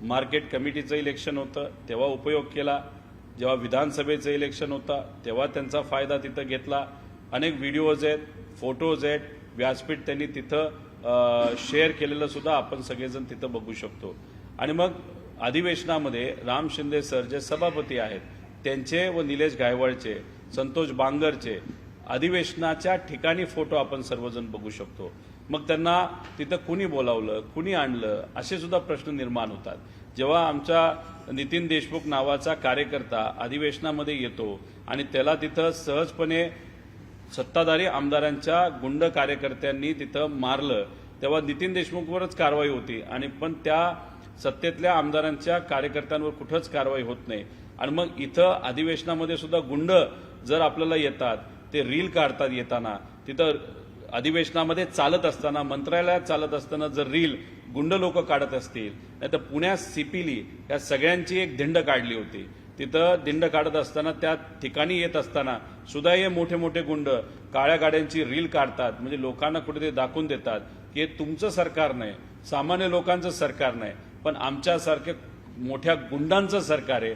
Market कमिटीचं election होतं तेव्हा उपयोग केला, जेव्हा विधानसभेचं इलेक्शन होतं तेव्हा त्यांचा फायदा तिथं घेतला। अनेक व्हिडिओज आहेत, फोटोज आहेत, व्यासपीठ त्यांनी तिथं शेअर केलेलं सुद्धा आपण सगळेजण तिथं बघू शकतो। आणि मग अधिवेशनामध्ये राम शिंदे सर जे सभापती आहेत त्यांचे व निलेश गायवळचे, संतोष बांगरचे अधिवेशनाच्या ठिकाणी फोटो आपण सर्वजण बघू शकतो। मग त्यांना तिथं कुणी बोलावलं, कुणी आणलं, असे सुद्धा प्रश्न निर्माण होतात। जेव्हा आमचा नितीन देशमुख नावाचा कार्यकर्ता अधिवेशनामध्ये येतो आणि त्याला तिथं सहजपणे सत्ताधारी आमदारांच्या गुंड कार्यकर्त्यांनी तिथं मारलं, तेव्हा नितीन देशमुखवरच कारवाई होती आणि पण त्या सत्तेतल्या आमदारांच्या कार्यकर्त्यांवर कुठंच कारवाई होत नाही। आणि मग इथं अधिवेशनामध्ये सुद्धा गुंड जर आपल्याला येतात, ते रील काढतात येताना, तिथं अधिवेशनामध्ये चालत असताना, मंत्रालयात चालत असताना जर रील गुंड लोक काढत असतील, नाही तर पुण्यात सिपिली या सगळ्यांची एक दिंड काढली होती। तिथं दिंड काढत असताना त्या ठिकाणी येत असताना सुद्धा हे मोठे मोठे गुंड काळ्या गाड्यांची रील काढतात, म्हणजे लोकांना कुठेतरी दाखवून देतात की हे तुमचं सरकार नाही, सामान्य लोकांचं सरकार नाही, पण आमच्यासारख्या मोठ्या गुंडांचं सरकार आहे